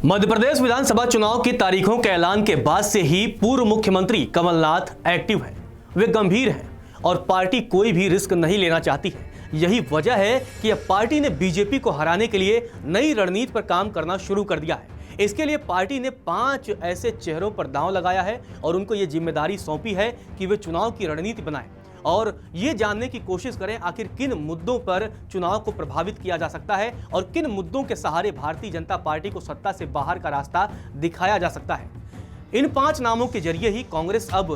मध्य प्रदेश विधानसभा चुनाव की तारीखों के ऐलान के बाद से ही पूर्व मुख्यमंत्री कमलनाथ एक्टिव हैं। वे गंभीर हैं और पार्टी कोई भी रिस्क नहीं लेना चाहती है। यही वजह है कि अब पार्टी ने बीजेपी को हराने के लिए नई रणनीति पर काम करना शुरू कर दिया है। इसके लिए पार्टी ने 5 ऐसे चेहरों पर दांव लगाया है और उनको ये जिम्मेदारी सौंपी है कि वे चुनाव की रणनीति बनाएं और ये जानने की कोशिश करें आखिर किन मुद्दों पर चुनाव को प्रभावित किया जा सकता है और किन मुद्दों के सहारे भारतीय जनता पार्टी को सत्ता से बाहर का रास्ता दिखाया जा सकता है। इन 5 नामों के जरिए ही कांग्रेस अब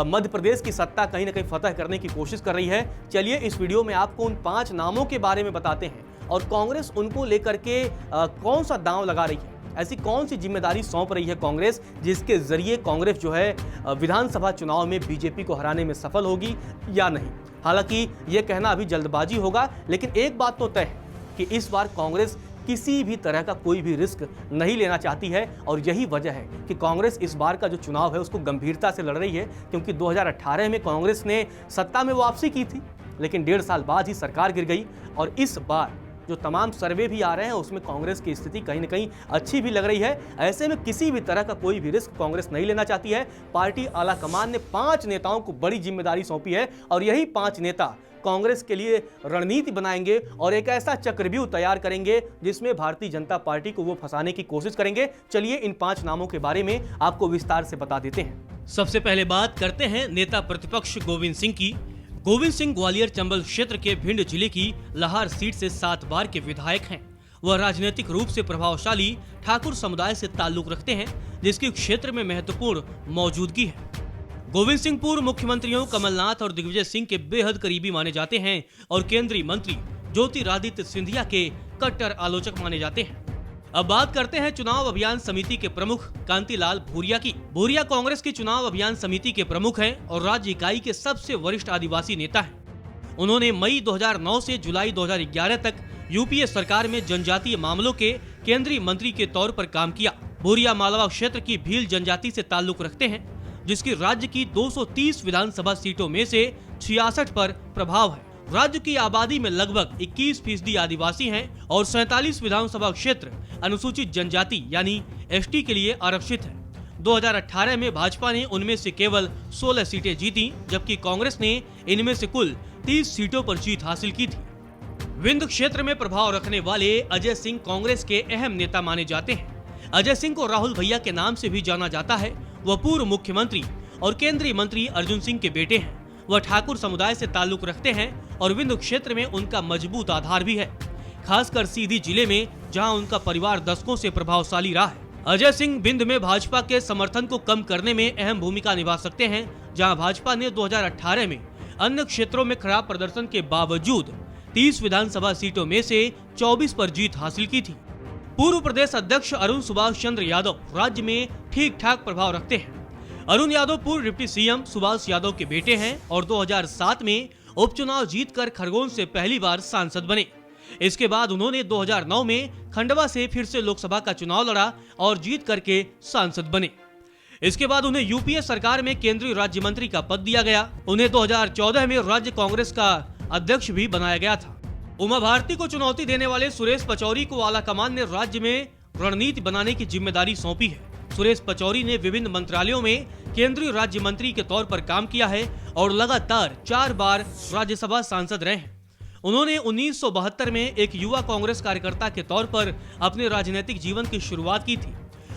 मध्य प्रदेश की सत्ता कहीं ना कहीं फतह करने की कोशिश कर रही है। चलिए इस वीडियो में आपको उन 5 नामों के बारे में बताते हैं और कांग्रेस उनको लेकर के कौन सा दांव लगा रही है, ऐसी कौन सी जिम्मेदारी सौंप रही है कांग्रेस जिसके जरिए कांग्रेस जो है विधानसभा चुनाव में बीजेपी को हराने में सफल होगी या नहीं। हालांकि यह कहना अभी जल्दबाजी होगा, लेकिन एक बात तो तय है कि इस बार कांग्रेस किसी भी तरह का कोई भी रिस्क नहीं लेना चाहती है और यही वजह है कि कांग्रेस इस बार का जो चुनाव है उसको गंभीरता से लड़ रही है। क्योंकि 2018 में कांग्रेस ने सत्ता में वापसी की थी, लेकिन 1.5 साल बाद ही सरकार गिर गई और इस बार जो तमाम सर्वे भी आ रहे हैं उसमें कांग्रेस की स्थिति कहीं ना कहीं अच्छी भी लग रही है। ऐसे में किसी भी तरह का कोई भी रिस्क कांग्रेस नहीं लेना चाहती है। पार्टी आला कमान ने 5 नेताओं को बड़ी जिम्मेदारी सौंपी है और यही 5 नेता कांग्रेस के लिए रणनीति बनाएंगे और एक ऐसा चक्रव्यूह तैयार करेंगे जिसमें भारतीय जनता पार्टी को वो फंसाने की कोशिश करेंगे। चलिए इन 5 नामों के बारे में आपको विस्तार से बता देते हैं। सबसे पहले बात करते हैं नेता प्रतिपक्ष गोविंद सिंह की। गोविंद सिंह ग्वालियर चंबल क्षेत्र के भिंड जिले की लाहार सीट से 7 बार के विधायक हैं। वह राजनीतिक रूप से प्रभावशाली ठाकुर समुदाय से ताल्लुक रखते हैं, जिसकी क्षेत्र में महत्वपूर्ण मौजूदगी है। गोविंद सिंह पूर्व मुख्यमंत्रियों कमलनाथ और दिग्विजय सिंह के बेहद करीबी माने जाते हैं और केंद्रीय मंत्री ज्योतिरादित्य सिंधिया के कट्टर आलोचक माने जाते हैं। अब बात करते हैं चुनाव अभियान समिति के प्रमुख कांतिलाल भूरिया की। भूरिया कांग्रेस की चुनाव अभियान समिति के प्रमुख हैं और राज्य इकाई के सबसे वरिष्ठ आदिवासी नेता हैं। उन्होंने मई 2009 से जुलाई 2011 तक यूपीए सरकार में जनजातीय मामलों के केंद्रीय मंत्री के तौर पर काम किया। भूरिया मालवा क्षेत्र की भील जनजाति से ताल्लुक रखते हैं, जिसकी राज्य की 230 विधानसभा सीटों में से 66 पर प्रभाव है। राज्य की आबादी में लगभग 21% आदिवासी हैं और 47 विधानसभा क्षेत्र अनुसूचित जनजाति यानी एसटी के लिए आरक्षित है। 2018 में भाजपा ने उनमें से केवल 16 सीटें जीती, जबकि कांग्रेस ने इनमें से कुल 30 सीटों पर जीत हासिल की थी। विंध्य क्षेत्र में प्रभाव रखने वाले अजय सिंह कांग्रेस के अहम नेता माने जाते हैं। अजय सिंह को राहुल भैया के नाम से भी जाना जाता है। वह पूर्व मुख्यमंत्री और केंद्रीय मंत्री अर्जुन सिंह के बेटे हैं। वह ठाकुर समुदाय से ताल्लुक रखते हैं और विंध्य क्षेत्र में उनका मजबूत आधार भी है, खासकर सीधी जिले में जहां उनका परिवार दशकों से प्रभावशाली रहा है। अजय सिंह विंध्य में भाजपा के समर्थन को कम करने में अहम भूमिका निभा सकते हैं, जहां भाजपा ने 2018 में अन्य क्षेत्रों में खराब प्रदर्शन के बावजूद 30 विधानसभा सीटों में से 24 पर जीत हासिल की थी। पूर्व प्रदेश अध्यक्ष अरुण सुभाष चंद्र यादव राज्य में ठीक ठाक प्रभाव रखते हैं। अरुण यादव पूर्व डिप्टी सीएम सुभाष यादव के बेटे हैं और 2007 में उपचुनाव जीतकर खरगोन से पहली बार सांसद बने। इसके बाद उन्होंने 2009 में खंडवा से फिर से लोकसभा का चुनाव लड़ा और जीत करके सांसद बने। इसके बाद उन्हें यूपीए सरकार में केंद्रीय राज्य मंत्री का पद दिया गया। उन्हें 2014 में राज्य कांग्रेस का अध्यक्ष भी बनाया गया था। उमा भारती को चुनौती देने वाले सुरेश पचौरी को आला कमान ने राज्य में रणनीति बनाने की जिम्मेदारी सौंपी है। सुरेश पचौरी ने विभिन्न मंत्रालयों में केंद्रीय राज्य मंत्री के तौर पर काम किया है और लगातार 4 बार राज्यसभा सांसद रहे हैं। उन्होंने 1972 में एक युवा कांग्रेस कार्यकर्ता के तौर पर अपने राजनीतिक जीवन की शुरुआत की थी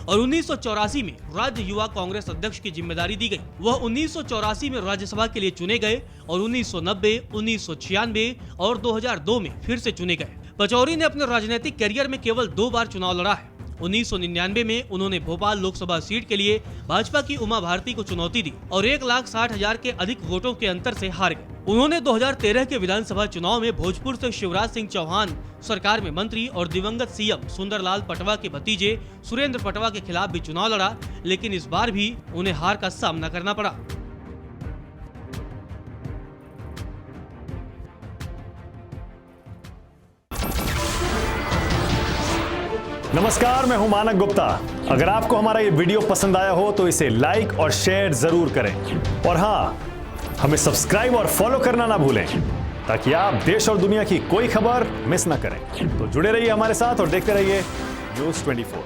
और 1984 में राज्य युवा कांग्रेस अध्यक्ष की जिम्मेदारी दी गई। वह 1984 में राज्यसभा के लिए चुने गए और 1990, 1996 और 2002 में फिर से चुने गए। पचौरी ने अपने राजनीतिक करियर में केवल 2 बार चुनाव लड़ा है। 1999 में उन्होंने भोपाल लोकसभा सीट के लिए भाजपा की उमा भारती को चुनौती दी और 1,60,000 के अधिक वोटों के अंतर से हार गए। उन्होंने 2013 के विधानसभा चुनाव में भोजपुर से शिवराज सिंह चौहान सरकार में मंत्री और दिवंगत सीएम सुंदरलाल पटवा के भतीजे सुरेंद्र पटवा के खिलाफ भी चुनाव लड़ा, लेकिन इस बार भी उन्हें हार का सामना करना पड़ा। नमस्कार, मैं हूं मानक गुप्ता। अगर आपको हमारा ये वीडियो पसंद आया हो तो इसे लाइक और शेयर जरूर करें और हाँ, हमें सब्सक्राइब और फॉलो करना ना भूलें ताकि आप देश और दुनिया की कोई खबर मिस ना करें। तो जुड़े रहिए हमारे साथ और देखते रहिए न्यूज़ 24।